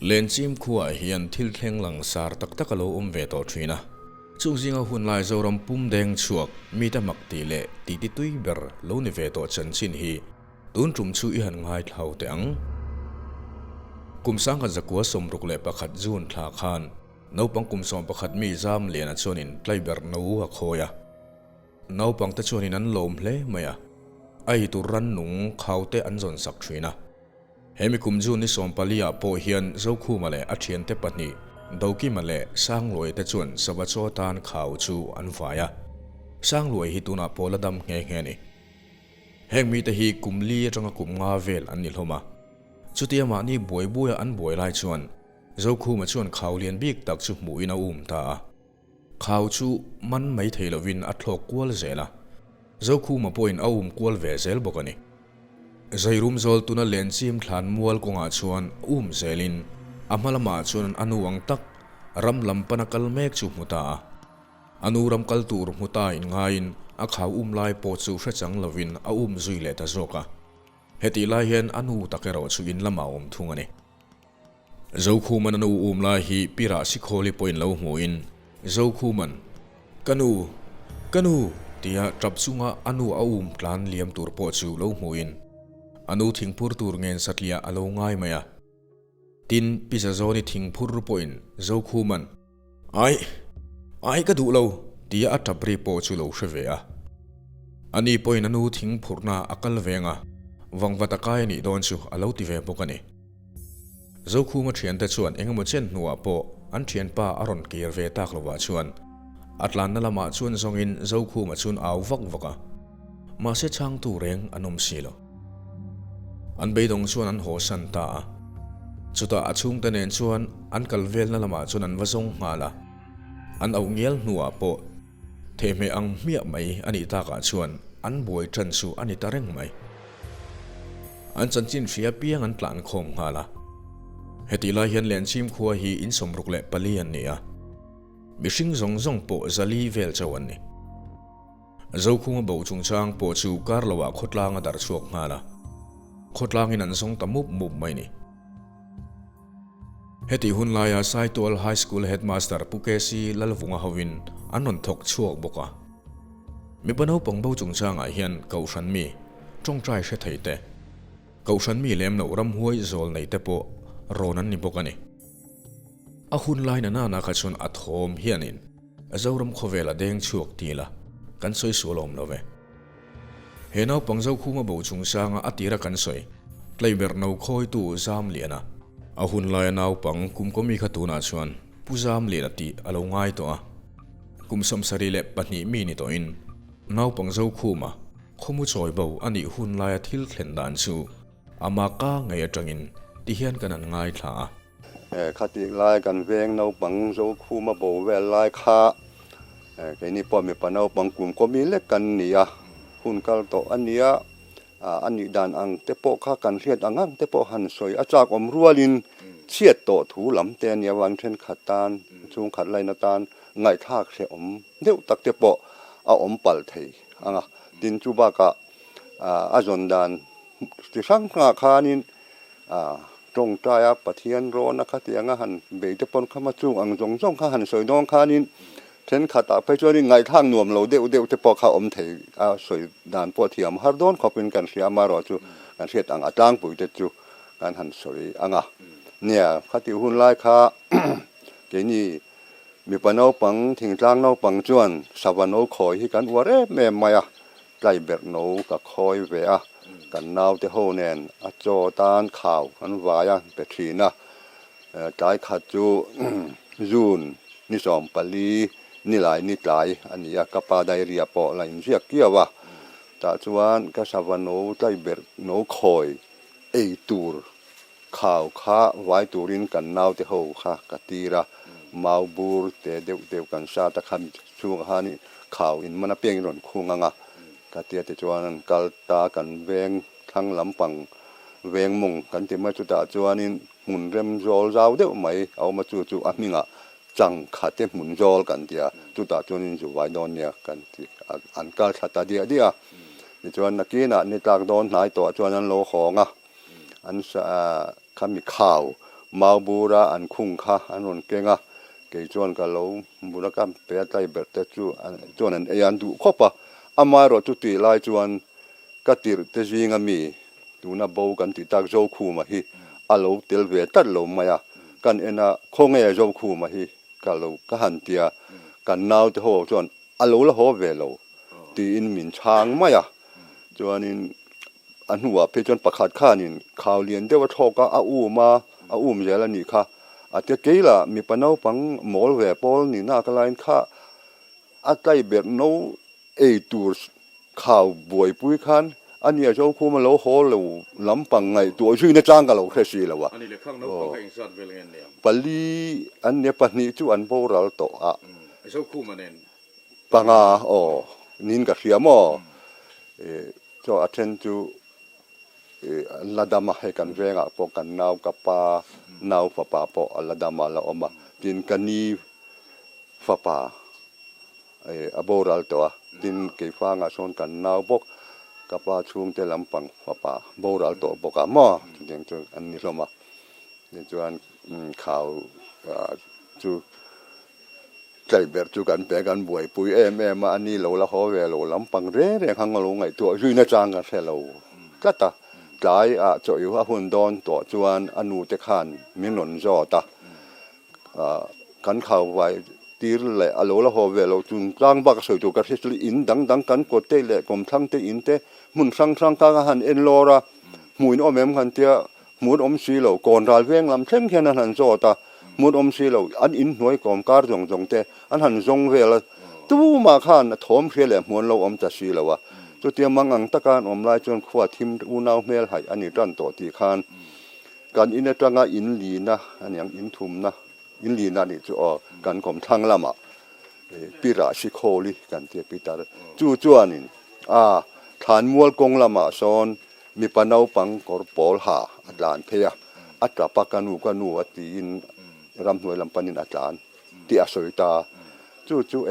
เลนซิมขัวเฮียนทิลเทงหลังสารตักตะกะโลเวโตทรีนะจุงซิงหุ่นลายโจรมปุ่มแดงชวกมีแต่มักตีเละตีติตุยเบอร์โลนิเวโตชันชินฮีตุนจุมชูอีหันง่ายเท่าเตียงกุมสังกันจะกัวสมรุกเละประคัดจูนทาคานนปังกุมสมประคัดมีจามเลียนชนินไกลเบอร์นูหักโคยนปังตะชนินันลมเละไหมไอตุรันนุงเขาเตอันจนสักทรีนะเฮมิคุมจูนิสอมปาลียาโปเฮียนเจ้าคู่มาเลอัจเชียนเตปนีดาวกิมาเลสร้างรวยแต่จวนสวัสดิ์ตานข่าวจูอันฝ่ายสร้างรวยฮิตุนาโปละดำเงี้ยนี่เฮงมีแต่ฮีคุมลีจังกุมงาเวลอันนิลมาจุดที่มานี่บวยบุยอันบวยไล่จวนเจ้าคู่มาจวนข่าวเลียนบิกตักจุมุยนาตาข่าวจูมันไม่เทลวินอัตโลกวลเซละเจ้าคู่มาปอยน์กวลเวเซลบอกนี่ใจรุมโจลตุนเลนซิมทานมัวลกงอาชวนเซลินอามาลมาชวนอนุวังตักรำลำปนักลเมกจุมุตาอนุรำกัลตูรมุตาอินงายินอาขาวไลโปจูเฟจังลวินจุยเลตาโจกะเฮติลายเฮนอนุตะเกรอจูอินละมาทุงอันนี้เจ้าคู่มันไลฮีปิราสิโคลิปอยน์เลวหัวอินเจ้าคู่มันกันเตียจับซุงอนุกลานเลียมตูรโปจูเลวหัวอินอนุทิ้งพูดตูรเงินสัตเลียอโลง่ายไหมตินพิจารณาทิ้งพูดรูปอินเจ้าคู่มันไอ้ก็ดูเราที่อัตบริโภชุเราเชเวียอันนี้ปอยนันูทิ้งพูดน่าอักลเวงวังวัตกายนี่โดนชูอโลติเวปกันนี่เจ้าคู่มาเทียนแต่ชวนเองมาเช่นหัวโปอันเทียนป้าอรอนเกียร์เวตักลวาชวนอัตลันนั่นละมาชวนทรงอินเจ้าคู่มาชวนเอาวักมาเสช่างตูเร่งอนมสีโลอันเบยดงชวนอันโหสันตาจุดตาชุ่งแต่เนนชวนอันกัลเวลนั่นละมาชวนอันวะซงมาละอันเอาเงี้ยหัวโปเทเมอังเมียไหมอันนี้ตากาชวนอันบวยจันสูอันนี้ตาเร่งไหมอันจันจินเฟียเปียงอันกลั่นคงมาละเฮติลาเฮียนเลนชิมขัวฮีอินสมรุกเละปลียนเนี่ยบิชิงซงโปซาลีเวลเจ้าวันนี้เจ้าคู่มาบ่าวจงช่างโปจูการละว่าขดลางอันดาร์ชวกมาละขดลางอินันทรงตะมุบไม่นี่เฮติหุ่นลายาไซตัวไฮสคูลเฮดมาสเตอร์ปุเกซีลลวงอาฮวินอันนนทกชั่วบกะมีปนเอาปงบ่าวจงช่างอาเฮียนเกาชันมีจงใจเชไทยเตเกาชันมีเล่มหนูรำห้วยโจลในเตโปโรนันนี่บกะนี่อาหุ่นลายนั่นน่าขชนอัดโฮมเฮียนินเจ้ารำขเวลาเด้งชั่วตีละกันสวยสวลมละเวเห็นเอาปังเจ้าคู่มาบ่าวจงช่างอัติระกันสวยไกลเบอร์นูคอยตู้จามเลียนะอาหุ่นลายนาวปังกุมก็มีขตูนาชวนผู้จามเลียนตีอารมณ์ง่ายตัวกุมสมสรีเล็บปัญญมีนิตัวอินนาวปังเจ้าคู่มาขมุจอยบ่าวอันนี้หุ่นลายทิลเข็นดานชูอามาก้าไงจังอินที่เห็นกันง่ายท่าขัดอีกลายกันเวงนาวปังเจ้าคู่มาบ่าวเวลลายข้าแค่นี้พอมีปนเอาปังกุมก็มีเล็กกันนี่หุ่นกัลโตอันนี้อันนี้ดานอังเตโปข้ากันเทียดอังเตโปหันสวยอาจากอมรัวลินเชียดโตถูลำเตียนยาวันเช่นขัดตานจุงขัดไรนาตานไงทากเสียอมเดี๋ยวตักเตโปเอาอมปัลเทยดินจูบากะอาจนดานที่สังขาคานินตรงใจปะเทียนโรนะคะเตียงหันเบยเตปนข้ามาจุงอังจงจงข้าหันสวยน้องคานินเช่นขัดตาไปช่วยไงทางหน่วมเราเดี๋ยวจะพอเขาอมเถยสวยด่านปวดเทียมฮาร์ดอนเขาเป็นการเสียมารอจูการเสียต่างอาจางปุ๋ยเด็ดจูการหันสวยเนี่ยขัดที่หุ่นลายข้าเกนี่มีปนเอาปังทิ้งจางเอาปังจวนสวรรค์เอาคอยให้กันว่าแม่มาไกลเบิดเอากับคอยเวกันนาวเตโฮเนนอจอตานข่าวอันวายเปทีนะใจขัดจูจูนนิสอมปลีนี่หลายอันนี้กับปาไดเรียปอหลายเสียเกี่ยวแต่ชวนก็สวรรค์ใจเบิดโนคอยตูรข่าวข้าไว้ตูรินกันนาวเตโฮค่ะกตีระมาบูร์เตเดียวกันชาตะคันช่วงฮานี่ข่าวอินมันเปียงรอนคุงกตีเตจวนกัลตากันเวงทั้งลำปังเวงมงกันที่มาจุดจวนนี่มุนเริ่มโจลเดียวไหมเอามาจู่อามิงจังขัดเต็มหมุนโจลกันเดียจุดจวนนี่จู่ไว้โดนเนี่ยกันที่อันกัลขัดเดียในจวนนักกีฬาในตากโดนหายตัวจวนนั้นโลของอันคำมีข่าว มาบูระอันคุ้งค่าอันนนเก่งอ่ะเกี่ยจวนกันเราบุรกรรมเปียไตเบิดแต่จวนนั้นยันดูครบอ่ะอามารอจุดที่ไล่จวนก็ติดเตจิงมีดูน่าบูกันติดตากโจคู่มาฮีอาลูเตลเวตัดลมมาอ่ะกันเอ็นะคงเอโจคู่มาฮีกันเราก็หันเตียกันนาวที่หัวจวนอาลูละหัวเวโลตีอินมินช้างมาอ่ะจวนนี้อันหัวเพจนประคัดข้านี่ข่าวเรียนเดี๋ยวว่าทอกอาอูมาอาอูมเจริญนี่ค่ะอาจจะเกี่ยละมีปนเอาปังหมอลเวปอลนี่น่ากันไลน์ค่ะอาใจเบ็ดโนตัวข่าวบวยปุ้ยคันอันนี้เจ้าคู่มาแล้วโหเราลำปังไงตัวชื่อในจ้างกันเราแค่สิแล้ววะอันนี้เลยข้างนอกของอินสันเวลเงินเนี่ยปลีอันเนี้ยปนี้จู่อันโบราณโตอ่ะเจ้าคู่มาเนี่ยปังอ๋อนินกับเสียมอเจ้าอัเทนจูละดามาให้กันเวงอ่ะพวกกันนาวกับปานาวฟ้าป่าพอละดามาละออกมาดินกันนีฟ้าป่าอโบราณตัวดินเกี่ยวฟังอ่ะชนกันนาวบกกับปาช่วงเตลำปังฟ้าป่าโบราณตัวบกอ่ะมออย่างจูอันนี้ลงมาอย่างจูอันข่าวจูใจเบิดจูกันแปกันบวยปุยมาอันนี้เราละหัวเวลลำปังเร่ข้างเราไงตัวชื่อในจางกันเสเราก็ตาใจจะอยู่หุ่นดอนตัวจวนอนุเตขันมีหนุนจอตากันข่าวไว้ตีเลยอโลละหัวเวลจุนกลางบักสุดตัวกระสิลอินดังกันกดเตะเลยกลมทั้งเตอินเตมุนสังกางหันเอ็นโลระมุนอมเอ็มหันเตียมุนอมซีโลก่อนราลเวงลำเช่นแค่นั้นหันจอตามุดอมซีโลอันอินหน่วยกอมการจงเตอันหันจงเวลตู้มาขันทอมเชียเลยมวนเราอมจะซีแล้ววะตัวเตรียมมังอังตะการอมลายจนขวดทิมอุณาวเมลหายอันนี้รันต่อตีขันการอินตรังอินลีนะอันยังอินทุมนะอินลีนะนี่จะการกอมทั้งละมาปิราชิโคลีกันเตียปิตาจวนนี่ฐานมัวกงละมาซอนมีปนเอาปังกอร์ปอลหาอัดลานเพียอัตราปากานูอัตีนรำหน่วยลำปันินอาจารย์ที่อาศัยตาจู่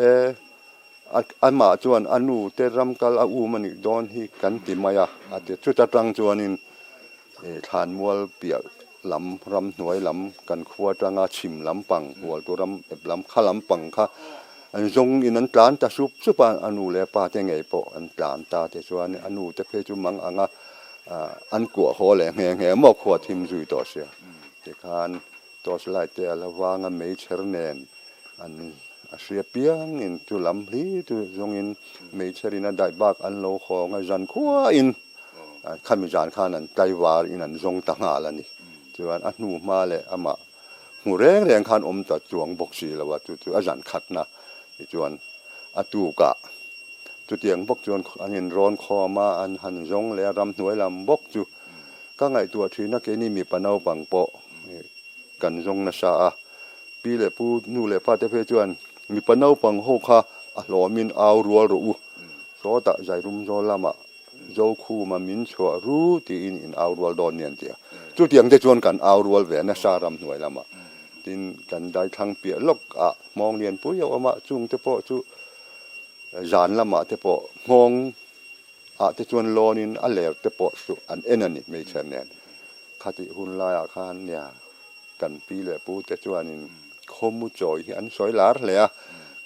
อันมาจวนอนุเตรำกัลอูมันอีกดอนที่กันติมายาอาจจะจู่ตรังจวนินฐานมัวเปียลำรำหน่วยลำกันขวดรังอาชิมลำปังหัวตัวลำข้าลำปังข้าอันจงอินันตานตาสุปานอนุเลปาเตงไงปออันตานตาเตจวนอนุเตเพจุมังอันกัวหัวแหลงแหงมอกขวดทิมจุยต่อเสียเด็กฮันตัวสลายเตะละวางไม่เชรเนนอันเสียเปียงอินตุลำลีตุจงอินไม่เชรินาได้บักอันโลของจันขัวอินข้ามีจานข้านั้นใจวาอินันจงตั้งอาลันนี่จวนอันนูมาเลยอามาหูแรงขันอมจัดจวงบกสีแล้วว่าจุอาจารย์ขัดนะจวนอตูกะจุเตียงบกจวนอันนี้ร้อนคอมาอันหันจงแล้วรำหน่วยลำบกจุก็ไงตัวทีนักเกนี่มีปนเอาปังโปกันจงนะชาปีเลปูนูเลปาเตเพจวนมีปนเอาปังโฮคาหลอมินเอารัวรูโซตะใจรุมโซลามาโจคูมามินชัวรู้ที่อินเอารัวดอนเนียนเตียจุดยังจะจวนกันเอารัวเวนะชารำหน่วยลามาดินกันได้ทั้งเปียลกมองเรียนปุยเอามาจุงเตปจุจานละมาเตปมองเตจวนโลนินอันเลวเตปจุอันเอ็นนี่ไม่เช่นนั้นคติหุ่นลายอาคารเนี่ยกันปีเลยปูเตจวนนินคมุจอยอันสวยหลาเลย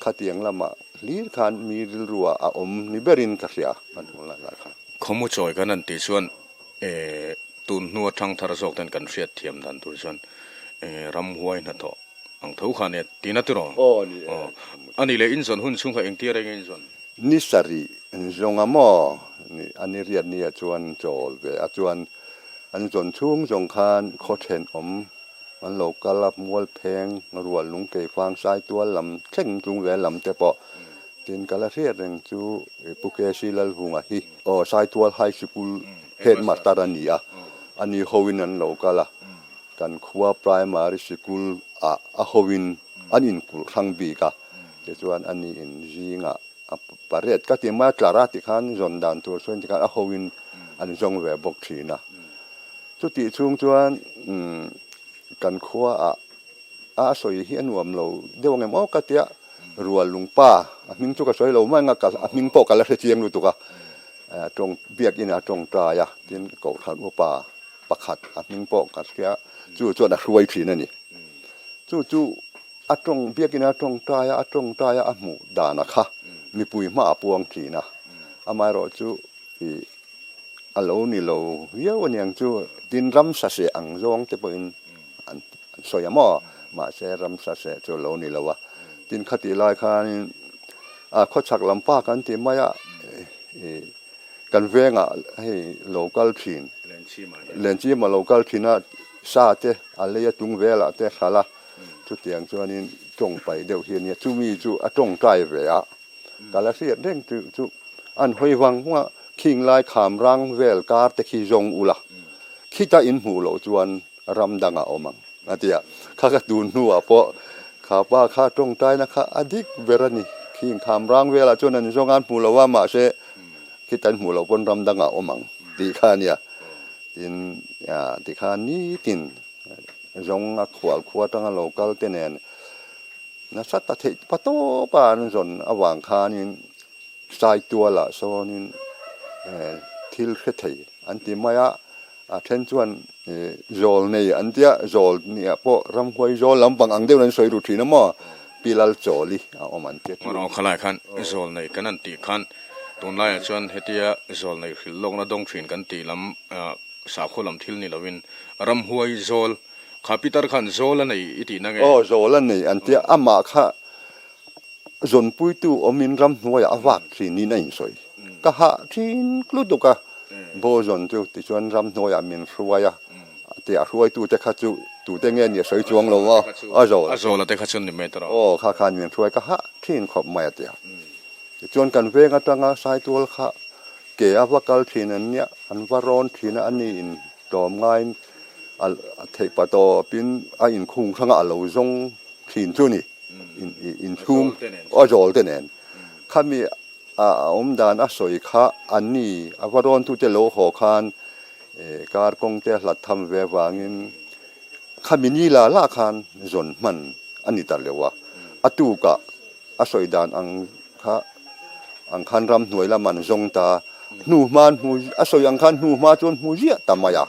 คติยังละมาลีดคันมีรัวอมนิเบรินกัสยามันหุ่นลายครับคมุจอยกันนั่นติส่วนตุนนัวทั้งทารสกกันกันเสียเทียมดันตุส่วนรำหวยนั่นต่ออังเท่าขันเนี่ยตีนัดตัวอันนี้เลยอินส่วนหุ่นชุ่งกับเองที่อะไรเงี้ยอินส่วนนิสรีจงอมอนี่อันนี้เรียนเนี่ยจวนโจลเวอจวนอันจวนชุ่งจงคานโคเทนมันโลกลับมวลเพงรัวลุงเกยฟางสายตัวลำเข่งจุงเวลำเตปอจินกาลเรียนจูปุกเกชิลลหุงะฮิสายตัวไฮสคูลเฮดมาตารานีอันนี้โฮวินันโลกละกันขวาไพรมาริสคูลโฮวินอันอินคูลรังบีกะเดี๋ยวจวนอันนี้อินจีงะปารีสก็ที่มาคลาราติคันจนดันตัวส่วนที่กันโฮวินอันจงเวบกทีนะจุดที่ช่วงจวนกันขวาสวยเฮียนวมเราเดี๋ยวไงมอกเตียรัวลุงป้ามิงจุกสวยเราไม่งักกะมิงปอกกันแล้วเชียงรู้ตัวตรงเบียกอินะตรงตรายที่เก่าทันว่าป่าประคัดมิงปอกกันเสีย จู่จวนรวยผีนั่นนี่จู่อัตรงเบียกินอัตรงตายอัตรงตายอะหมูดานะคะมีปุยมาปวงผีนะอามารอจู่อัลโลนี่โลเยอะวันยังจู่ดินรำสะเสอังจงจะเป็นสอยมอมาเสรำสะเสจู่โลนี่โลวะดินขัดลายคานี่เขาชักลำป้ากันที่ไม่อะกันเวงให้โลกัลพีนเลนชีมาโลกัลพีน่ะซาเตอะไรยตุงเวลาเตขลาจุดเตียงจวนนี้จงไปเดี๋ยวเฮียนี่จู่มีจู่จงใจเวะกาลเสียเร่งจู่อันหอยวังว่าคิงลายขามรังเวลการตะขีจงอุละคิดจะอินหูโลจวนรำดังเอามังนั่นเดียข้าก็ดูนัวเพราะข้าว่าข้าจงใจนะคะอดีตเวรนี่คิงขามรังเวลาจวนนั้นจงงานหูเราว่ามาเชคิดแต่หูเราบนรำดังเอามังตีข้าเนี่ยตินตีข้านี้ตินจงขวดตั้งโลกัลเตนนะสัตตะเทปะโตปานจนอว่างข้านี่ใส่ตัวละโซนี่ทิลเขยอันที่มายาเช่นชวนโจลเนี่ยอันที่โจลเนี่ยพอรำควยโจลลำปังอังเดียวนั้นสวยรูทีนะมั่วปีลโจลีเอามันเจ็ดมันเอาขลายขันโจลในกันนั่นตีขันตัวไล่ชวนเฮติยาโจลในคือลงระดงฟินกันตีลำสาวคนลำทิลนี่ละวินรำหวยโจลข้าพิตรขันโจลในอีตีนั่งไงโจลนี่อันที่อามาข้าจนปุยตู้อมินรำหวยอวักที่นี่นั่นสวยก็หาที่กลุ่ดุกะโบจนจู่ที่ชวนรำหวยมินรวยที่รวยตู้จะข้าตู้แต่เงี้ยสวยจวงเราว่าโจลแต่ข้าชนนี่ไม่ตรอข้าขันมินรวยก็หาที่ขอบไม่เดียวจวนกันเวงตั้งสายตัวข้าเกี่ยวกับกัลทีนั้นเนี่ยอันวารอนทีนั้นอันนี้อินดอมง่ายเทปโตเป็นอินคุงทั้งอัลลจงทีนจู่นี่อินชุมโจลเตนข้ามีดานสอยข้าอันนี้วารอนทุเตโลหอคานการกงเตหลัดทำเววางินข้ามีนี่ละคานจนมันอันนี้ตัดเลยวะตูกะสอยดานอังคันรำหน่วยละมันจงตาหนูมันหูสอยอังคันหนูมาจนหูเจียตามายา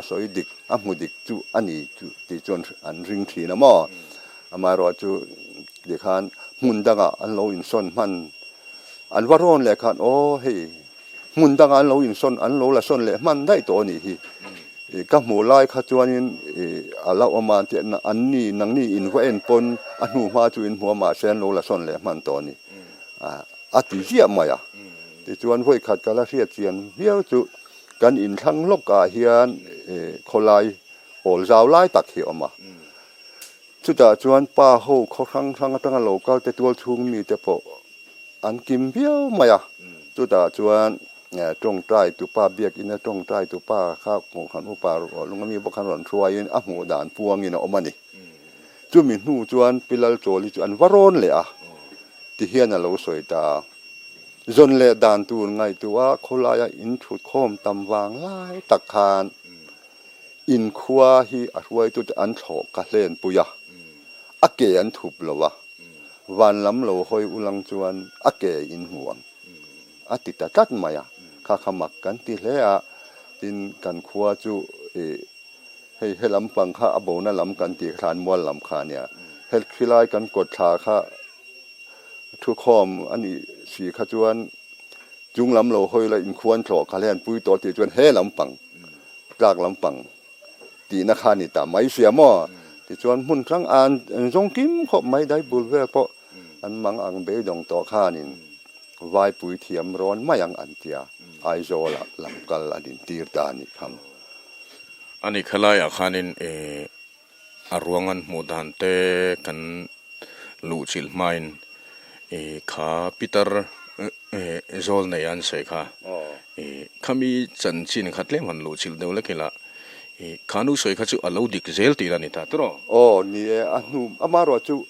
สอยดิกหูดิกจู่อันนี้จู่ที่จนอันริงทีนะมั่วมารอจู่เด็กขันมุนดังอันโลอินซอนมันอันวารอนเลยขันโอ้เฮมุนดังอันโลอินซอนอันโลละซอนเลยมันได้ตัวนี้ฮีก็หมู่ไล่ขจวนอัลลอฮ์มาเตนอันนี้นังนี้อินว่าเอ็นปนอันหูมาจู่อินหัวมาเซนโลละซอนเลยมันตัวนี้อติเสียมายาที่จวนห้วยขัดกาลเสียเจียนเฮียวจู่กันอินทั้งโลกาเฮียนคนไล่โอลเจ้าไล่ตักเหี่ยวมาจุดจวนป้าหูเขาทั้งตั้งโลกาแต่ตัวชุงมีแต่พออันกิมเบี้ยวมายาจุดจวนตรงใต้ตุป้าเบียกินตรงใต้ตุป้าข้าวของขันอุปาลุงมีบุคคลหล่นช่วยอ่ะหูด่านพวงนี่นะออกมานี่จู่มีหูจวนปิลลโจลิจวนวารอนเลยที่เฮียนเราสวยตาจนเลด่านตูนไงตัวเขาลายอินชุดโคมตำวางไล่ตักคานอินขัวฮีอรวยตุดอันโฉกเล่นปุยะเกอันถูกเลวะวันล้ำเราคอยอุลังจวนเกอินห่วงติดตัดมายาข้าขมักกันที่เละตินกันขัวจูให้ลำปังข้าอโบนั่นลำกันตีคลานมวลลำคาเนี่ยเฮ็ดขี้ไล่กันกดชาข้าทุกข้อมอันนี้สีขจวนจุงลำเราคอยละอินควรโฉกเล่นปุยตัวตีจวนเฮลำปังกลากลำปังตีนักขานิตาไม่เสียมั่วที่ชวนมุ่นครั้งอ่านจงกิมขบไม่ได้บุญเวเพราะอันมังอังเบยดองต่อข้านินวายปุ๋ยเทียมร้อนไม่ยังอันเตียไอโซละลำกัลอดินตีร์ดานิคำอันนี้ขลายอาคานินอารวงันหมู่ดานเตกันลูจิลไมน์ข้าปีเตอร์โจลในอันเสกค่ะข้ามีจันจินขัดเล่มันลูจิลเดวเล็กละขานุสวยเขาจู่อลาวดิกเซลตีรันิตาตรอนี่อันนู้มารอจู่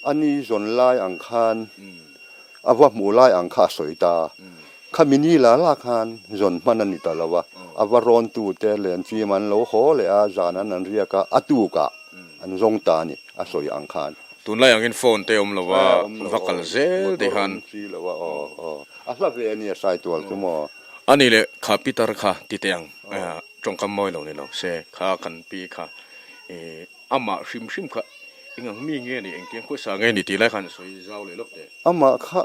อันนี้จนลายอังคารว่าหมู่ลายอังคาสวยตาข้ามินีละคารจนมันนิตาละวะว่ารอนตูเตเลนจีมันโลโหเลยจานันเรียกตูกะอันจงตานี่สวยอังคารตุนไล่อังกินโฟนเตอมละวะวักลเซลดิฮันละวะลาเวนี่ใส่ตัวจุโมอันนี้เลยข้าปีเตอร์ข้าติเตียงจงคำมอยเราเนี่ยเราเสข้ากันปีข้า อามาชิมค่ะเองมีเงี้ยนี่เองเกียงคุยสางเงี้ยนี่ตีไรขันสวยเจ้าเลยลูกเตะ ama kha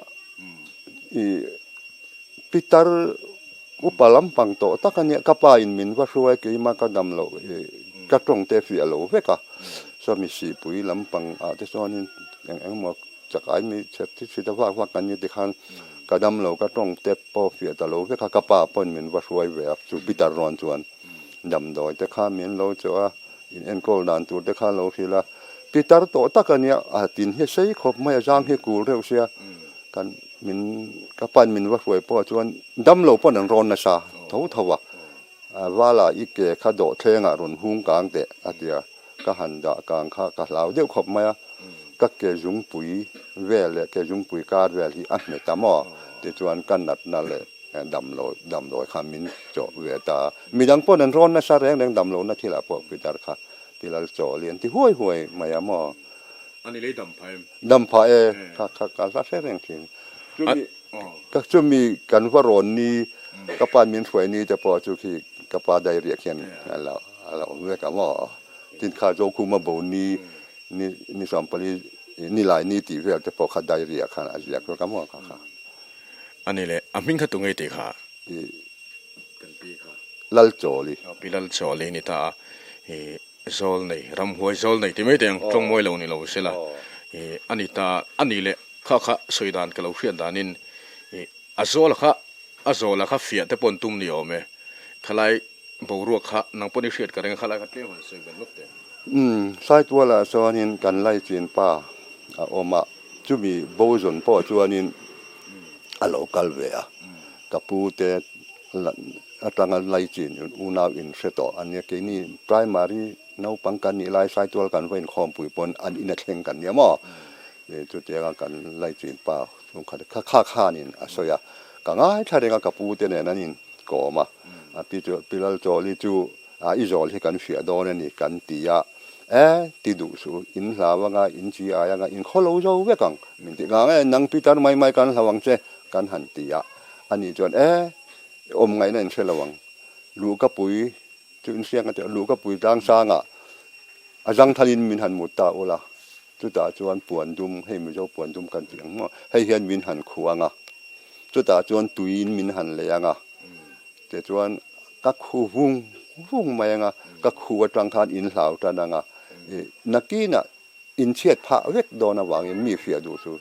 i pitar upalam pang to takanya kapa in min wa ruai ke ma ka dam lo ka tong te fi lo ve ka so mi si pui lam pang a te son in eng mo chakai mi chet ti da wa kan ni te khan ka dam lo ka tong te po fi ta lo ve ka kapa pon min wa ruai ve chu pitar ron chuan dam doi te kha min lo cho a in en kol dan tu te kha lo fi la pitar to takanya a tin he sei khop mai jang he kul reu sia kan min kapan min wa ruai po chuan dam lo pon an ron na sa tho thawa wala ike kha do thenga ron hung kang te atia ka handa kang kha ka lau deu khop maya ka ke jung pui vele ke jung pui kar vel hi an me tamo te chuan kan nat na le dam lo kha min cho ve ta mi dang pon an ron na sa reng dang dam lo na thila po pitar kha tilal cho lien ti huai maya mo อันนี้เลยดำไป ดำพาka sa se reng thin chu mi ka chu mi kan wa ron ni ka pan min thwai ni te po chu ki ka pa dai ria khian ala we ka mo tin kha jo ku ma bo ni sam pali ni lai ni ti ve te po kha dai ria khan a ria ka mo ka อันนี้เลยอามิงขัดตรงไอ้ตีค่ะกันปีค่ะ lal cho li ปีละโจเลยนี่ตาโจลนี่รำหัวโจลนี่ที่ไม่เตียงตรงมวยเรานี่เราเสียละอันนี้ตาอันนี้เลยข้าสวยดานกับเราเฟียนดานินอาโจละค่ะเฟียแต่ปนตุ้มนี่เอาไหมขลายบูรัวค่ะนังปนิเฟียดกันเองขลายกันเลี้ยงสวยเป็นลูกเต๋ใส่ตัวละso anin kan lai chin pa a oma chu mi bo zon po chu anin a local ve a kapu te atanga lai chin una in seto ania ke ni primary no pangkan ni lai sai tual kan wen khom pui pon an in a thleng kan nia mo chu te kan lai chin pa chung kha nin a soya ka ngai thare ga kapu te ne nanin ko ma a pilal cho li chu a izol hi kan fia don ni kan tia ti du su in hlawa nga in chi aya nga in kholo zo ve kang min ti nga nang pitar mai kan hlawang che kan han tia ani jon om ngai nen selawang lu ka pui chun siang ka lu ka pui tang sa nga ajang thalin min han mutta ola chu ta chuan puan dum hei mi zo puan dum kan tiang mo hei hian min han khuanga chu ta chuan tuin min han le anga te chuan ka khu hung mai anga ka khu atang khan in hlau ta nga nakina in chiat pha vek dona wang mi fia du su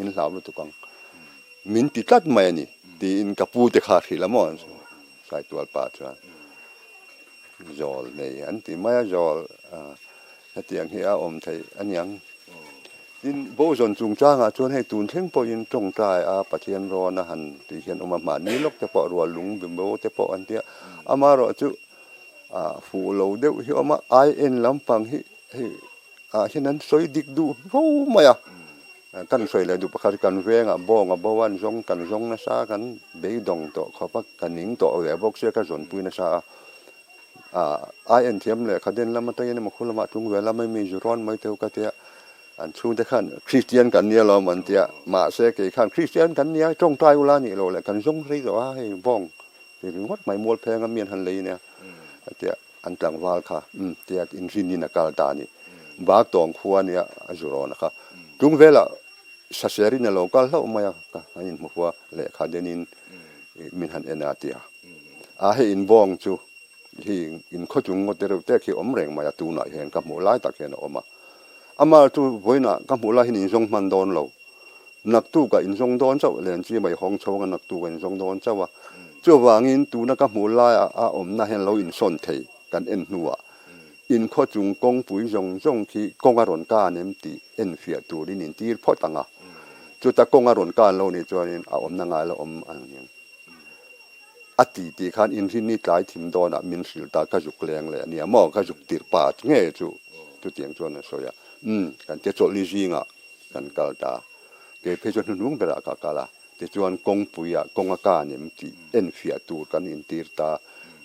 in hlau lu tu kang min ti tat mai ni ti in kapu te kha thila mo sai tual pa chuan zol nei an ti mai zol tiang hi a om thei an yang in bo zon chung chang a chuan hei tun thleng po in tong tai a pathian ro na han ti hian oma ma ni lok te po ro lung bim bo te po an tia ama ro chu fu lo deuh hi oma ai en lampang hi hinan soi dik du ho maya kan soi le du pakhat kan venga bonga bowan jong kan jong na sa kan be dong to khopa kaning to we bok se ka zon pui na sa ai en thiam le khaden lama ta yen ma khulama tung we lama mi juron mai teu ka tia an chu de khan christian kan nia lo man tia ma se ke khan christian kan nia tong tai ula ni lo le kan jong ri do a hei bong ti ngot mai mol pheng a mian han le ne tia an tlang wal kha tia in rin ni na kal ta ni ba tong khuwa nia a juron kha tung vela sa seri na local ho maya ka in mo wa le khadenin min han enatia a he in bong chu hi in kho chung ngote ro te khi om reng maya tu na hen ka mo lai ta khen oma ama tu voina ka mo lai hin jong man don lo nak tu ka in jong don chaw len chi mai hong chong nak tu kan jong don chawa chu wangin tu na ka mo lai a om na hen lo in son thei kan en nuwa in kho chung kong pui jong khi kong aron ka nem ti en fia tu rin in tir pho tanga chu ta kong aron ka lo ni chuanin a om na nga lo om an yang ati ti khan in rin ni tlai thim dona min sil ta ka juk leng le ni mo ka juk tir pa nge chu tiang chuan so ya kan te chol li jinga kan kal ta ke phe chuan nung bera ka kala te chuan kong puya kong a ka nem ti en fia tu kan in tir ta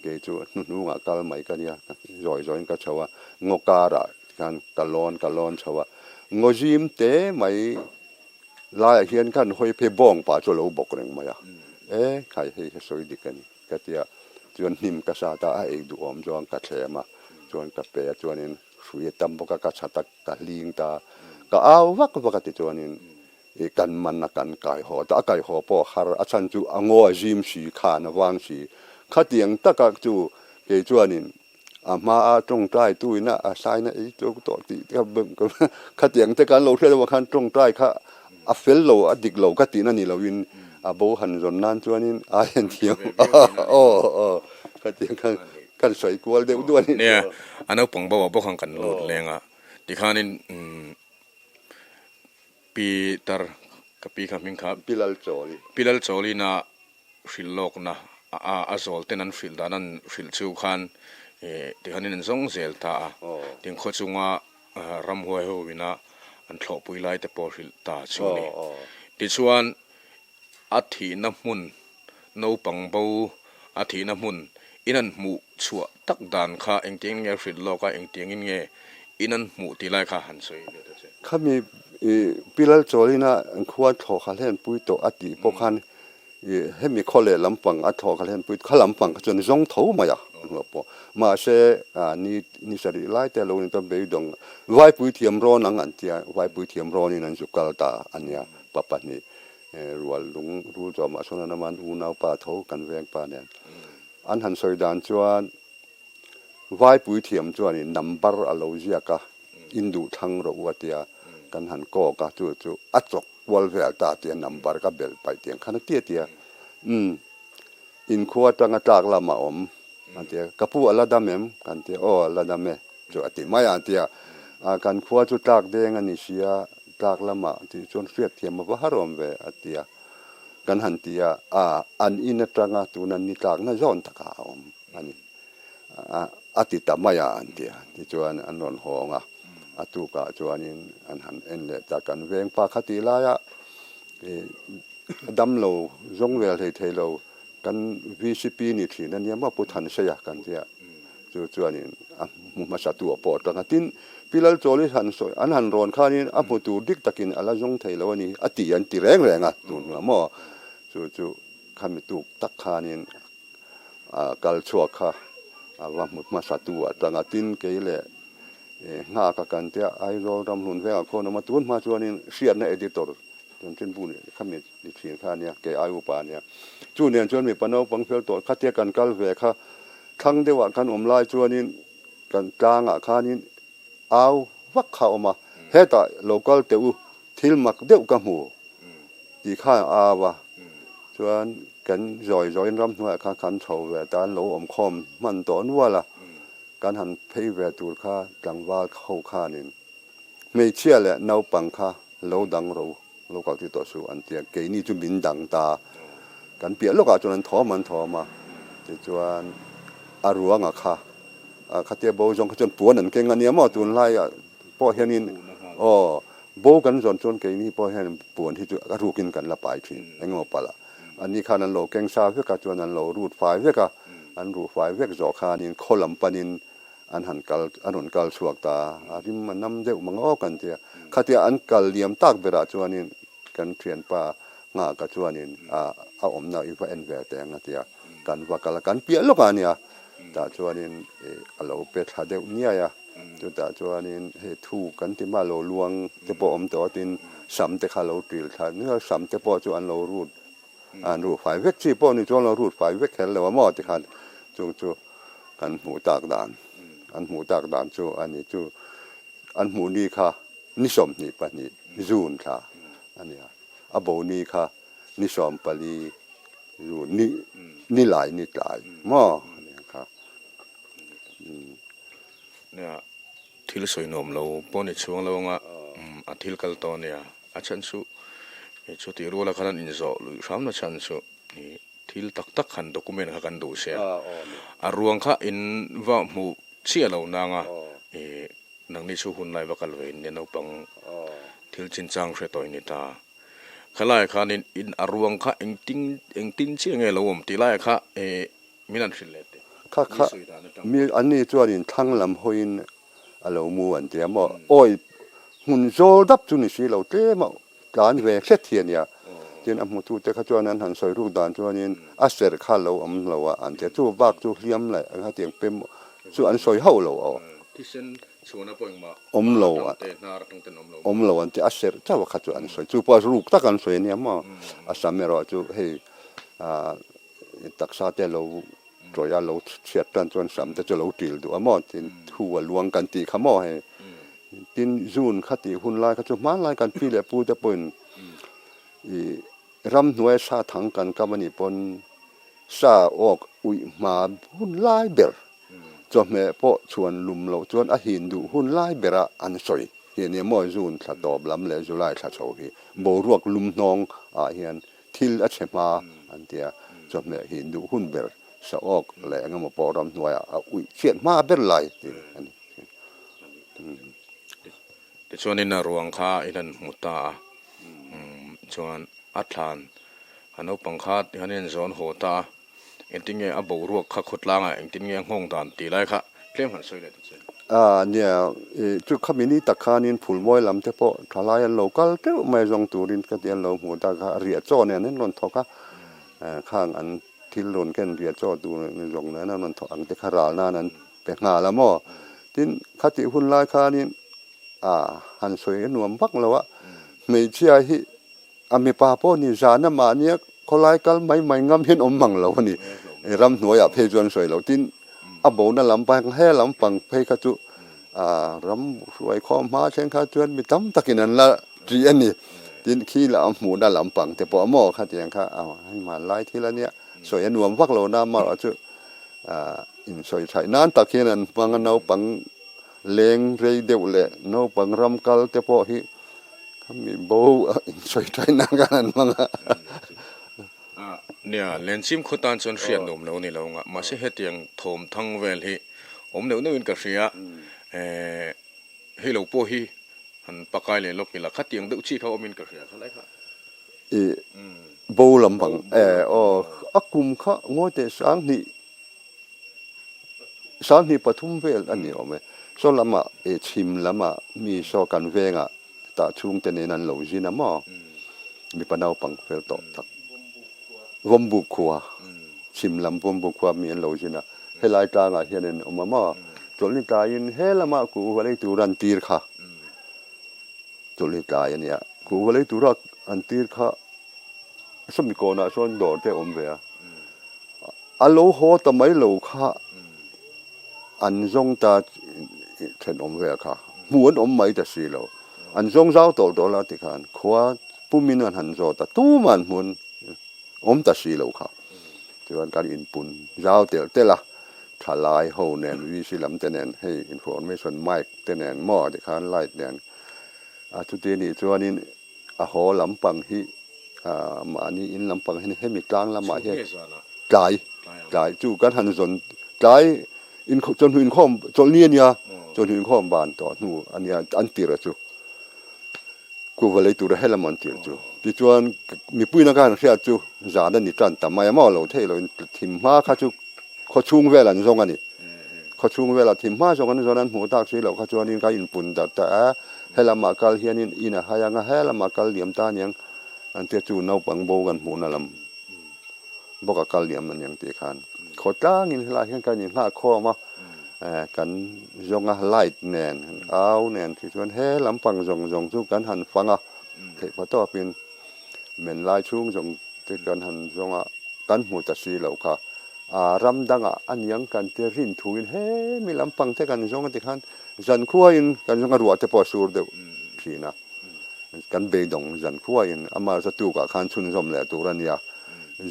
ke chu nunga kal mai ka nia roi ka chawa ngokara kan kalon chawa ngojim te mai la hian kan hoi phe bong pa chu lo bok reng maya khai hei soi dikani katia chuan nim ka sa ta a ek du om jong ka thlema chuan ka pe chuan in สุยตัมปกกะชะตักกะลิงตากะอาวักปกติจวนินกันมันนักันกายหอตะกายหอปอหารอาชันจูอังอจิมสีขานวางสีขัดเตียงตะกักจูเกจวนินอามาตรงใต้ตุยนะอาศัยนะไอ้ตัวตัวติกับเบิ่งก็ขัดเตียงแต่การเราเชื่อว่าคันตรงใต้ค่ะอาเฟลโลอดิกโลกตินั่นนี่เราวินอาโบหันจนนั้นจวนินอาเห็นเทียวโอ้ขัดเตียงกันสวยกว่าเดียวด้วยเนี่ยอันนั้นผมบอกว่าพวกเขากันหลุดแรงอ่ะที่ข้านี่ปีตร์กับปีคำพิงครับพิลลโจลีนะฟิลโลกนะอาโซลเตนันฟิลดานันฟิลชิวขันที่ข้านี่นั่นส่งเซลตาที่ข้าจุงว่ารำหัวหัววินะอันทลปุยไลแต่พอฟิลตาช่วงนี้ที่ชวนอาทิตย์น้ำมุนโนปังบูอาทิตย์น้ำมุนอินันหมู่ชัวตักดานข้าเองเตียงเงี้ยฟิลโลกาเองเตียงเงี้ยอินันหมู่ที่ไล่ข้าหันสวยเลยทุกสิ่งข้ามีพิลลโจลีนะควรทอขาเล่นปุยโตอดีพวกขันให้มีข้อเล่ลำปังอัดทอขาเล่นปุยข้าลำปังจนจงเท้ามาอย่าเราปอมาเช่นี่สรีไล่แต่เราเนี่ยต้องไปดงไว้ปุยเทียมร้อนนังอันเดียไว้ปุยเทียมร้อนนี่นั่นสุกัลตาอันเนี้ยปัปนี่รัวลุงรู้จอมาส่วนนั้นมันอูนาวป่าเท้ากันแวงป่าเนี่ยอันหันสอยดานจวนไว้ปุยเทียมจวนนี่นัมเบอร์อโลเจียกะอินดูทั้งรัวเตียกันหันก็กะจู่อัดจกวอลเวลตาเตียนัมเบอร์กะเบลไปเตียงขนาดเตียอินขวดตั้งจากละมาอมอันเตียกะปูอลาดามเมมกันเตียอลาดามเมจู่อติไม่อันเตียกันขวดจู่จากเดงอันนี้เสียจากละมาที่จนเสียเทียมมาว่าฮารอมเวอันเตียกันหันเตียอันอินตรังตุนันนิจากน่าย้อนตะกาอมอันนี้อติตามายาอันเตียที่จวนอันนนหงอตุกะจวนินอันหันเอ็นเลจากกันเวงปาคติลายะดำโลจงเวลเทโลกันวิสิปีนี่ทีนั่นเนี่ยมาพุทธันเสียกันเสียจวนินมุมาสัตัวปอดตั้งตินพิลลโจลิหันสวยอันหันรอนข้านี่อพุตูดิกตะกินอะไรจงเทโลนี่อติอันติแรงตุนละมอจู่ข้ามิตุกตักข้านี่กัลชัวข้าว่ามุมาสัตัวตั้งตินเกยเลงากันเตียไอโรรำลุนเวงคนมาตุนมาชวนินเสียนในเอดิตอร์จนเช่นบุญข้ามีดิเสียนข้าเนี่ยเกยอายุปาเนี่ยจู่เนี่ยจนมีปนเอาปังเฟลตัวข้าเตียกันกัลเวข้าทั้งเดียวกันลายชวนินกันกลางข้านินเอาวักเข้ามาเฮตาโลกอลเตอุทิลมักเดียวกับหูที่ข้าอาวะชวนกันจอยรำหัวข้าขันเฉาเวตาโลอมคอมมันตัวนัวละการหันเพย์เวตูข้าจังว่าเข้าข้านินไม่เชื่อแหละนาวปังข้าโลดังเราก็ที่ต่อสู้อันเดียเกนี่จุบินดังตากันเปียโลกาจนนั้นถอมันถอมาจะจวนอารวงอ่ะข้าข้าเตียโบจงจนปวนั่นเก่งอันเนี้ยมอตุนไล่พ่อเฮนินโบกันจนเกนี่พ่อเฮนปวนที่จะรูกินกันละไปทีไอ้งอปะละอันนี้ข้านั้นโลเก่งซาเวกจวนนั้นโลรูดไฟเวกอันรูดไฟเวกจอข้านินโคลัมปานินอันหันกัลสวกตาอาริมันนำเด็กมังอ้อกันเตียข้าเตียอันกัลเลียมตักเบราจวนินกันเทียนป่างากจวนินเอาอมนาอีฟเอ็นเวแต่งเตียกันว่ากันเปียโลกาเนี่ยแต่จวนินเราเป็ดหาเด็กเนี่ยยจุดแต่จวนินเฮทูกันที่มาเราลวงจะปอมตัวตินสัมเตข้าเราติลท่าเนื้อสัมเตปอจวนเรารูดรูดไฟเวกที่ปอนี่จวนเรารูดไฟเวกเห็นเลยว่ามอติขันจูกันหูตากดานอันหูตากดานจูอันนี้จูอันหูนี้ค่ะนิสมนี่ปะนี่จูนค่ะอันนี้อโบนี้ค่ะนิสมปะลีจูนี่หลายหม้อเนี่ยค่ะเนี่ยทิลสวยนมเราปนในช่วงเราอาทิลกัลตอนเนี่ยอาชันสุชุดที่รู้แล้วขนาดอินโซลุสามนัชันสุนี่ทิลตักขันด็อกิเมนต์ขันดูเสียรวงข้าอินว่าหมู่เชี่ยเรานางนังนี่ชูหุ่นไล่บักลเวนเนี่ยเราปังทิลจินจังเสตอยนิตาข้าไล่ข้านินอินรวงข้าเองตินเชี่ยไงเราตีไล่ข้ามินันสิเลตข้ามีอันนี้จวนินทั้งลำหอยนเรามูอันเดียมโอ้ยหุ่นโซดับจุนิสิเราเต้มาการเวกเสถียรเนี่ยเจนอมุตุแต่ข้าจวนั้นหันสอยรูดานจวนินอาเสรข้าเราเราอันเดียจูบักจูเลี้ยมเลยข้าเตียงเป็นส่วนอันสอยเฮาเราที่เส้น ชวนนะปอยมา อมโลอ่ะ เตนาตั้งแต่อมโล อมโลอันที่อาศัยเจ้าว่าขจุอันสวยจูพอลูกตะกันสวยเนี่ยมั้งอาสามีเราจูให้ตักซาเตโลจอยาโลเชียตันจนสามแต่จะโลติลดูอ่ะมั้งที่หัวลวงกันตีขม้อให้ที่จูนขัดหุ่นลายขจุมันลายกันพี่เล็บปูแต่ปนรำหน่วยซาทังกันกับมันนี่ปนซาออกอุยมาหุ่นลายเบลจอมแม่พ่อชวนลุมเราชวนอาหินดูหุ่นลายเบระอันสวยเฮียเนี่ยมอจูนขัดตอบลำเลยจุไลขัดโชฮีโบรวกลุมนองเฮียนทิลอัชมาอันเดียจอมแม่หินดูหุ่นเบลสะออกแหลงมาปอรำหน่วยอุยเขียนมาเบลไลอันนี้แต่ชวนนี่น่ารวงค่าอีนั่นมุตาชวนอัฐานฮันเอาปังคาดฮันเอ็นโซนโหตาเอ็นติงเงอบบรวกขัดขุดล่างเอ็นติงเงห้องตานตีไรค่ะเคลมหันสวยเลยทุกสิ่งเนี่ยจุดขมินีตะคานินผุลมวยลำเทปทลายโลกัลเตไม่จงตูรินก็เดียนเราหัวตาเรียจ้อเนี่ยนั่นนนทอกะข้างอันที่หล่นแก่นเรียจ้อดูในจงนั้นนนทออังเตคาราลนานั้นเป็นงาละมั่วทินคติหุ่นลายคานินหันสวยหนวมพักแล้ววะไม่เชื่อที่อเมปาโปนี่จานะมาเนี่ยเขาลายกัลไม่งำเห็นอมมังแล้วนี่รำหน่วยเพจวนสวยแล้วทินอับโบนั่นลำปังแห่ลำปังเพขจุรำสวยข้อมาเช่นข้าจวนมีตั้มตะกินันละจีอันนี้ทินขี้ละหมูนั่นลำปังแต่พอหม้อข้าเตียงข้าเอาให้มาไล่ทีละเนี่ยสวยหนวมพักเราหน้ามาจุอินสวยใช้นั้นตะกินันปังเอาปังเลงเรยเดวเล่นเอาปังรำกัลแต่พอฮีมีโบสวยใจนักกันมั้งเนี่ยเลนซิมขุดตันจนเสียนหนุ่มแล้วนี่เราอ่ะมาเสียเหตุยังโถมทั้งเวลฮีผมเนี่ยนึกกับเสียให้เราปูฮีหันปากกายเลยลบนี่ละขัดยังดุชีเขาเอามินกับเสียเขาไรค่ะโบลำบังอากุมข้างอแต่สังนี่ปฐุมเวลอันนี้เอาไหมส่วนละมาชิมละมามีโซกันเวงตาชุงเตนันเหลาจีนะมั้งมีปนเอาปังเฟลต่อทักวมบุกขัวชิมลำวมบุกขัวมีอันเหลาจีนะเฮลัยตางเฮียนอมมาจนลิตายินเฮละมากูวันนี้ตูรันตีร์ค่ะจนลิตายินเนี่ยกูวันนี้ตูรักอันตีร์ค่ะสมิโกนะส่วนโดดเตอมเวียอัลโลโหตะไม่เหลาค่ะอันจงตาเช่นอมเวียค่ะหมุนอมไม่จะสีเหลาอันจงเจ้าโตแล้วที่ขันขวาผู้มีเงินหันโจตตู้มันหมุนแต่สีเหลาค่ะที่วันการอินปุ่นเจ้าเตละทลายโฮเนนวิสิลัมเตเนนให้อินโฟไม่ส่วนไมค์เตเนนหม้อที่ขันไลท์เนนทุกทีนี่ตัวนี้หอลำปังฮีมานี่อินลำปังให้มีกลางละมาให้ใจจู่กันหันจนใจอินจนหินข้อมจนเลียนยาจนหินข้อมบานต่อหนูอันนี้อันตีระจูกูว่าเลยตัวเฮลมันตีระจูที่จวนมีปุ้ยนักการเสียจูจาดันนี่จันแต่ไม่มาเราเท่เราทิมมาข้าจูเขาชุ่งเวลาจงอันนี้เขาชุ่งเวลาทิมมาจงอันนี้จนั้นหัวตากสีเราข้าจวนนี่ก็อินปุ่นแต่เฮลมาคัลเฮียนินอินะหายังเฮลมาคัลเลียมตายังอันเตจูนเอาปังโบกันหัวนั่นลำบอกกัลเลียมมันยังตีขันขอจ้างอินหลายเห็นกันอินห้าข้อมากันจงไลท์แนนเอาแนนที่ชวนเฮลำปังจงสู้กันหันฟังเทพต่อเป็นเหม็นลายชุ่งจงที่กันหันจงกันหัวตัดสีเหล่าค่ะรำดังอันยังกันเตรินทูอินเฮมีลำปังเทกันจงกันที่ขันจันขั้วอินกันจงรัวเทปอสูรเดียวพี่นะกันเบดงจันขั้วอินอามาจะตูกับขันชุนจอมแหล่ตัวนี้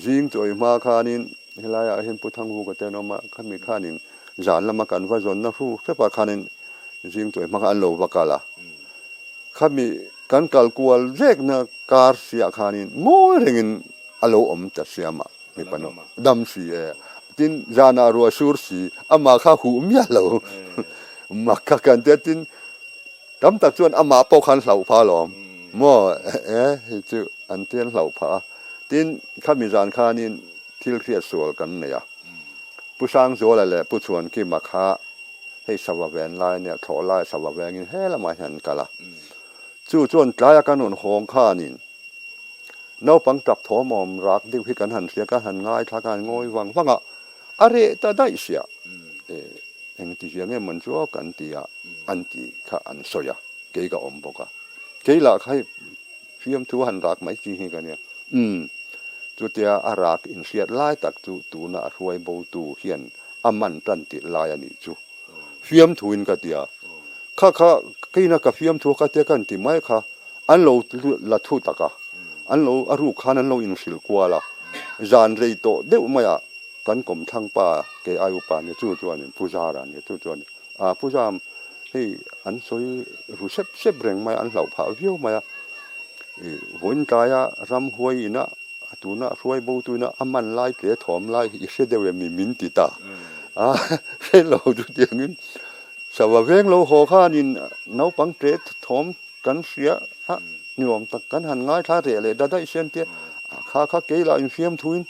จิงจอยมาขานินเฮลายเห็นพุทธังหูกับเตนอมาขันมีขานินจานละมากันว่าจนนะรู้เจ้าปากขานินจิงจอยมากันโลวกาลาข้ามีกันกัลกัวเล็กนะการเสียขานินโง่เรื่องอโลอมจะเสียมาไม่ปนดำสีทินจานารัวสูรสีอามาข้าหูมีอะไรมากันเตตินดำตักจวนอามาปอคันเหล่าพาหลอมมั่วจูอันเตียนเหล่าพาทินข้ามีจานขานินที่เรียกสวลกันเนี่ยผู้สร้างโจอะไรแหละผู้ชวนกี่มาค้าให้สวะแวนลายเนี่ยถอลายสวะแวงินให้ละมาเห็นกันละจู่จวนกลายกันหนุนของข้านินน้าปังจับถอมอมรักดิ้วพิกันหันเสียกันหันง่ายทักกันง่อยวังฟังอะไรแต่ได้เสีย eng ti sia nge man chu kan ti a an ti kha an soya ke ga om boka ke la khai fiam thu han rak mai chi hi ka ne chu tia arak in siat lai tak chu tu na ruai bo tu hian aman tan ti lai ani chu fiam thu in ka tia kha ke na ka fiam thu ka te kan ti mai kha an lo la thu taka an lo aru khan an lo in sil kwa la zan rei to deu maya kan kom thang pa ke ayu pa ne chu chuan puja ra ne chu chuan puja hei an soi ru sep reng mai an hlau pha viu maya voin kaya ram huai ina tuna ruai bo tu na aman lai ple thom lai i se deu mi min ti ta se lo tu tiangin sawa veng lo ho khan in nau pang tre thom kan sia niom tak kan han ngai tha re le da dai sen te kha ke la in fiam thuin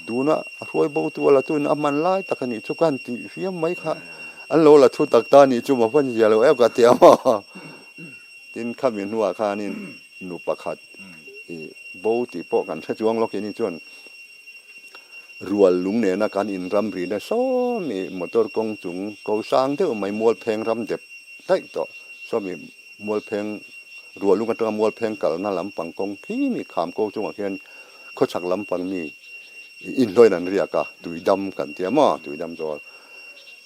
tuna ruai bo tu la tu na aman lai takani chu kan ti fiam mai kha an lo la thu tak ta ni chu ma phan ya lo e ka te ma tin khamin huwa khanin nu pakhat bo ti po kan sa chuang lo ke ni chuan rual lung ne na kan in ram ri na so mi motor kong chung ko sang te mai mol pheng ram dep tai to so mi mol pheng rual lung ka ta mol pheng kal na lam pang kong khi mi kham ko chung hian kho chak lam pang ni in loi nan ria ka tui dam kan ti ma tui dam zo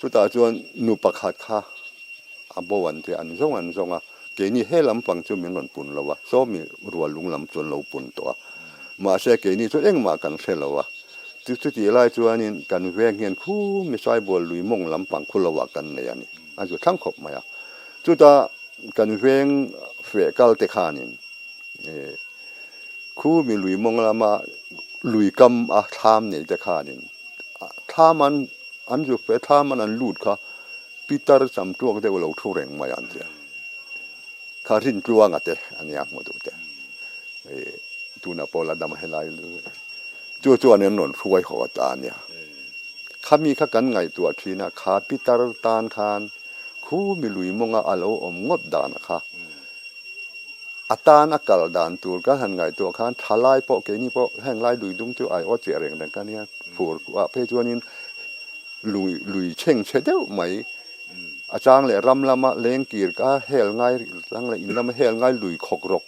chu ta chuan nu pakhat kha abo wan te an zong a ke ni he lam pang chu min lon pun lo wa so mi rual lung lam chon lo pun to ma se ke ni chu eng ma kan se lo wa tu ti lai chuan in kan veng hian khu mi sai bol lui mong lam pang khu lo wa kan ne ani a chu thang khop ma ya chu ta kan veng fe kal te khanin khu mi lui mong lama lui kam a tham ne te khanin thaman an ju pe thaman an lut kha pitar sam tuak de lo thu reng ma yan te kha rin tluang ate ania mo du te tu na pola dam helai chu an non ruai ho ta nia kha mi kha kan ngai tu thina kha pitar tan khan khu mi lui monga alo om ngot dan kha atan akal dan tur ka han ngai to khan thalai po ke ni po hang lai lui dung tu ai o che reng dan ka nia phur wa pe chuanin lui cheng che deu mai achang le ram lama leng kir ka hel ngai lang le in lam hel ngai lui khok rok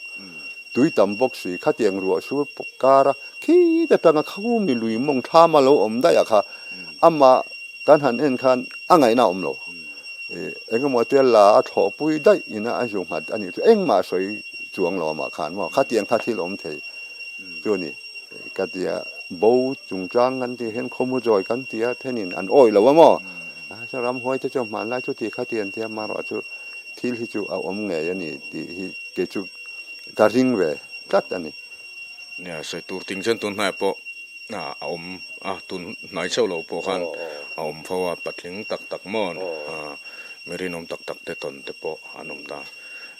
tui tam bok si kha tiang ru su pokara khi ta tanga khu mi lui mong tha ma lo om da ya kha ama kan han en khan angai na om lo eng mo te la a tho pui dai ina a jong hat ani eng ma soi chuang lo ma khan mo kha tiang kha thil om thei chu ni ka tia bo chung chang kan ti hen khomu joi kan tia thenin an oi lo wa mo sa ram hoi te chom man la chu ti kha tian te ma ro chu thil hi chu a om nge ya ni ti hi ke chu ka ring ve tat aniเนี่ยใส่ตัวติงเช่นตัวไหนปะอมตัวไหนเช่าเราปะคันอมเพราะว่าปัดลิงตักมอนไม่ได้นมตักเตตนเตปะนมตา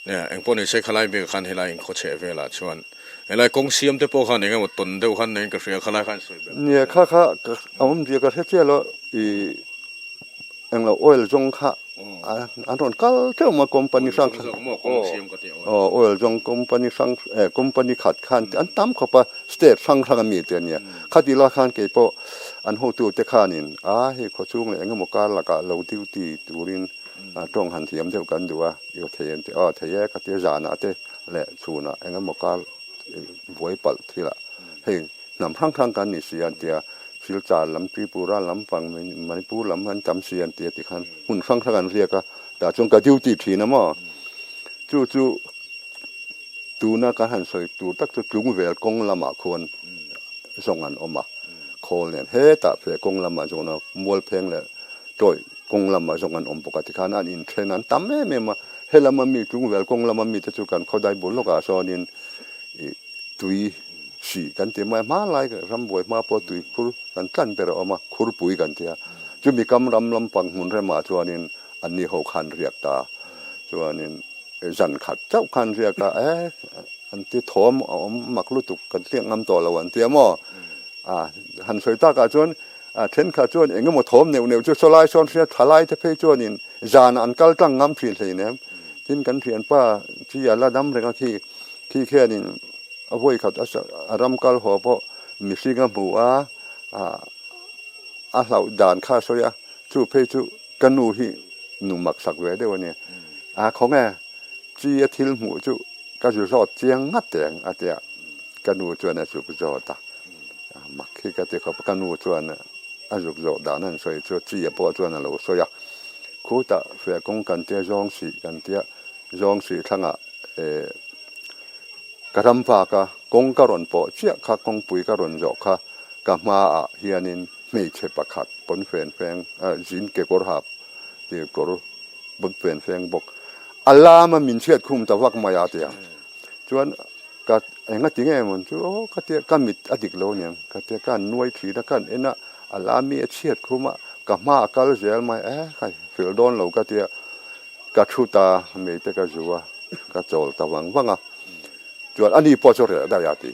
เนี่ยเองพวกนี้ใช้ขลายเบคันให้ลายเองเขาเชฟเวลาชวนให้ลายกงเสียมเตปะคันเองว่าตนเดียวคันเองก็เสียขลายคันสวยแบบเนี่ยค่ะอมเดียก็เสียแล้วเองเราออยจงค่ะอันนั้นก็เจ้ามาคอมพานีสังออยจงคอมพานีสังคอมพานีขัดขันอันตั้มเขาปะสเตทสังมีเตียนเนี่ยขัดดีละขันเกี่ยปะอันหัวตัวเตขันินเฮ้เขาช่วงเลยเองก็มการละกะเราติวตีตูรินตรงหันเทียมเดียวกันดูว่าอยู่เทียนเทียก็เทียจานะเตแหละชูนะเองก็มการบวยปัลทีละเฮ้นำทั้งกันนี่เสียนเตียสิลจาลำปีปูราลำฟังมันปูลำมันจำเสียนเตียติขันหุ่นฟังทั้งกันเรียกแต่จงกระดิวตีทีนะมั่วจู่ตูน่าการหันสวยตูตักจะจุงเวลกงละมาควรส่งอันออกมาโคเนี่ยเฮตาเพื่อกงละมาจงนะมัวเพลงเลยโดยกงละมาส่งอันอมปกติขันอันอินเทรนันตั้มแม่มาเฮละมันมีจุงเวลกงละมันมีแต่จุกันเขาได้บุญโลกาสอนินตุยสีกันเตียมาไล่กันรำบวยมาพอตุยคุกันจันเปรออกมาคุรปุยกันเตียจะมีกำรำลำปังหุ่นเรมาจวนินอันนี้เขาคันเรียกตาจวนินจันขัดเจ้าคันเรียกอันที่ถมเอามักลุตุกันเสียงงำตัวละวันเตียมหันสวยตากาจวนเช่นขาจวนเองก็มาถมเหนียวจะสลายซ้อนเสียทลายจะเพจวนินจานอันกัลตั้งงำผิดเลยเนี่ยทิ้งกันเถียนป้าที่ยาละดำเรื่องขี้แค่นินเอาไว้ขัดอารมณ์กัลหัวเพราะมีสิ่งบัวเหล่าด่านข้าสวยจู่เพจู่ก กันนูฮีหนุ่มมักสักเวเดียวเนี่ยของไงจีทิลหมูจุก็จะรอดเจียงงัดแตงอาเดียกันนูจวนสุกจอดมักที่ก็จะเขากันนูจวนสุกจอดนั่น所以就จีปอจวนเรา所以คูตะเฟื่องกันเตียร้องสีกันเตียร้องสีทั้งกระทำฝากกงกระรอนปอเจียข้ากงปุยกระรอนจอกข้ากะมาเฮียนินไม่ใช่ประคัดปนแฟงจินเกกอร์หับเดียกอร์บนแฟงบอกอัลลามามินเชียดคุมตะวักมายาเตียจวนก็เองก็จริงไงมันจูก็เตียก็มิดอดีตโลเนี่ยก็เตียก็นวยถีนะกันนะอัลลามีเชียดคุมกับมากัลเจลมาใครฟิลโดนเราก็เตียก็ชุตาไม่เตก็จัวก็โจลตะวังว่างจวนอันนี้พอจะเรียกได้ยาตี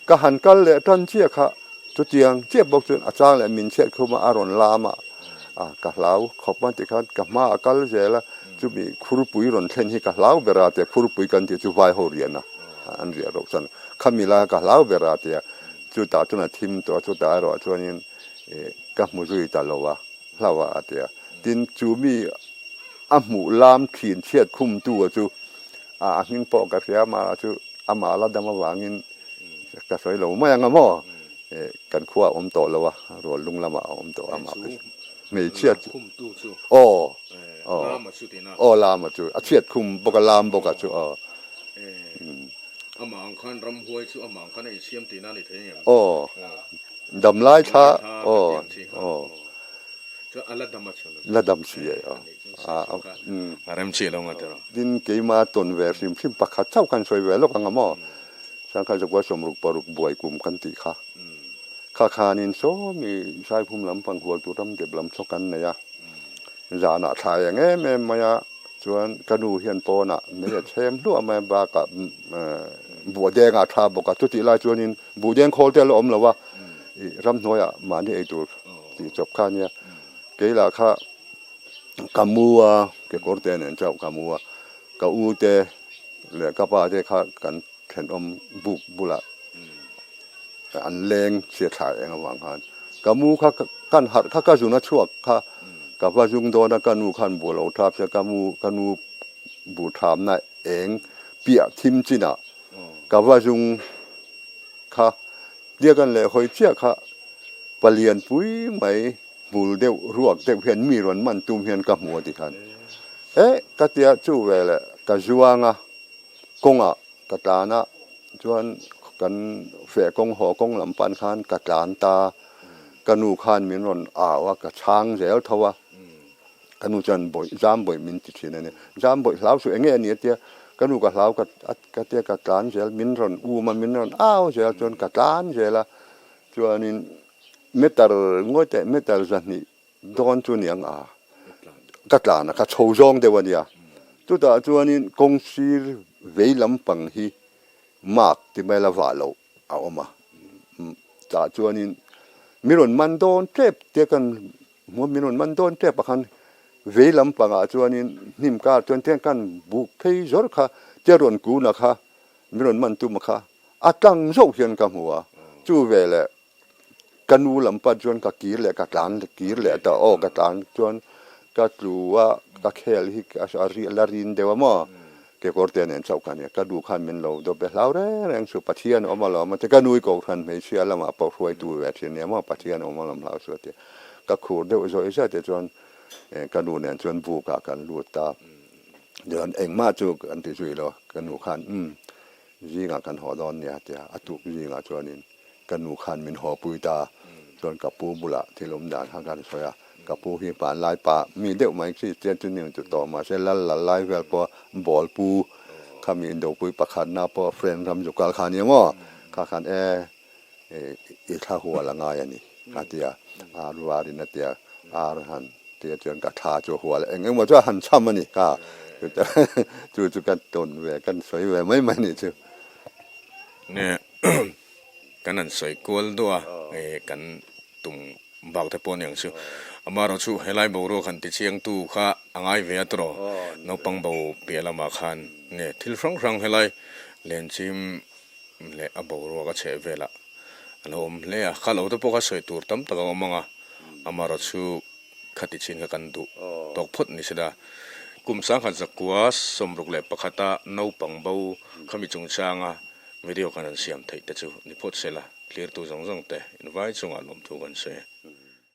ก็หันกันเลยตอนเชียค่ะจุดเจียงเจี๊ยบบอกจนอาจารย์และมินเชียดคุมอารอนลามากับเราขอบมันติคันกับมากัลเจลจะมีครูปุยรอนเทนที่กับเราเบราเตียครูปุยกันที่จะไว้หัวเรียนนะอันเรียกเราสันขามิลากับเราเบราเตียจุดตาจุดนั้นทิมตัวจุดตาเราจวนนี้กับมุจุยตาลาวะลาวะเตียดินจูมีอาหมูลามขีนเชียดคุมตัวจูหิงปอกกับเสียมาจูอามาลาดามาวางินกระสอยเราไม่ยังงอกันขั้วอมโตแล้ววะรวลุงละมาอมโตอามาไม่เชียดโอ้ลามาจูเชียดคุมปกลามปกจูอามังคันรำหวยจูอามังคันไอเชียมตีนั่นนี่เทียมดำลายชาจะอะไรดำมาชนละดำสีเริ่มเชี่ยวงาเถอะดินเกี่ยมาต้นเวริมพิมพ์ปักขัดเจ้ากันสวยเวลกังมอสังกัดจากว่าสมรุปปรุกบวยกลุ่มกันติข้านินโซมีชายภูมิลำพังหัวตุรำเก็บลำชกันเนี่ยจานาชายอย่างเงี้ยแม่มายาชวนกระดูเฮียนโปน่ะไม่ใช่เชมรู้ว่าแม่บากับบัวแดงอาชาบอกกับทุติลายชวนินบัวแดงโคเตลอมแล้วว่ารำน้อยมาที่ไอตัวที่จบข้าเนี่ยเกี่ยละข้ากามัวเกี่ยกอร์เตนเจ้ากามัวกาอูเตเหลือกาป้าเตข้ากันแขนอมบุละอันเลงเสียถ่ายเองหวังหันกามูข้ากันหัดข้าก็อยู่นัดช่วงข้ากับว่าจุงโดนกันนูขันบัวเราทับจะกามูกันนูบูทามน่ะเองเปียทิมจินะกับว่าจุงข้าเรียกกันเลยคอยเชี่ยข้าปเลียนปุ้ยไหมบูเดียวรวกเด็กเพียนมีรอนมันตุ้มเพียนกับหัวติคันกะเตียจู่เวลกะจวงกงกะตานะจวนกันเฟกงหอกงลำปันคันกะตานตากะนูคันมีรอนวะกะช้างเสียวทว่ากะนูจันบ่อยจามบ่อยมินติเนี่ยจามบ่อยลาวสุเองเนี่ยเตียกะนูกะลาวกะเตียกะตานเสียมินรอนมันมินรอนเสียจนกะตานเสียละจวนนี้เมตาร์งวดแต่เมตาร์จันนี่โดนจุนยังกัดลานะกัดโชว์จงเดวันเดียตัวตาจวนนี้กงซีเวลัมปังฮีมากที่ไม่ละวาโลเอามาตาจวนนี้มีรอนมันโดนเจ็บเดียกันมัวมีรอนมันโดนเจ็บปะคันเวลัมปังจวนนี้นิมกาจวนเทียนกันบุกเพย์จอร์ค่ะเจรอนกูนะคะมีรอนมันตุมค่ะตั้งโจเฮียนกับหัวจู่เวลกันวูลำปัดจวนกับกีร์เลยกับหลานกีร์เลยแต่กับหลานจวนกับลัวกับเคลฮิกอารีลารินเดวมอเกี่ยวกับเรื่องนี้เจ้ากันเนี่ยก็ดูขันเป็นเราดูเป็นเราเรื่องสุปฏิยันออกมาแล้วมันจะกันนุยกับขันไม่เชื่อแล้วมาปอกรวยตัวแบบนี้มาปฏิยันออกมาแล้วเราสุดที่ก็คูเดี๋ยวจะอีกสักเดี๋ยวจวนกันดูเนี่ยจวนบุกกันลูดตาเดี๋ยวเองมาจูกันที่สุดแล้วกันดูขันยิงกันหัวดอนเนี่ยเดี๋ยวอตุยิงจวนนี้กันดูขันเป็นหัวปุยตาจนกับปูบุระที่ลมด่านทางการสวยกับปูที่ป่านลายป่ามีเด็กไหมที่เตียนจุดหนึ่งจุดต่อมาเช่นละลายเวลพอบอลปูขามีดอกปุยประคันนาพอเฟรนทำจุกาลขานี่มั้งขาคันอีท่าหัวละง่ายนี่อาเตียรัวดินเตียหันเตียจนกระทาจัวหัวเลยเองว่าจะหันช้ำมันนี่ก็จุดกันต้นเวกันสวยเวไม่นี่จูเนี่ยกันนั่นสวยกวนตัวกันตุ่มบักแต่ปนอย่างชื่ออามาเราชูเฮลัยบูโรขันติเชียงตู้ข้าอ่างไอเวียตรอนปังบูเปียละมาขันเนี่ยทิลฟรังเฮลัยเลนชิมเละอาบูโรก็เชเวละอันนั้นเละข้าเราตัวพวกเขาสวยตัวตั้มตะกองมังอามาเราชู ขัดชินกันดู อ๋อ ตอกพดนี่สิดากุมสังขัดจักวัสสมรุกเล็บปะขตาเนาปังเบาขมิจงช่างวิดีโอกันเสียมไทยแต่จูนี่พดเสละเคลียร์ตัวจังเตอินไว้จงอารมณ์ทุกันเส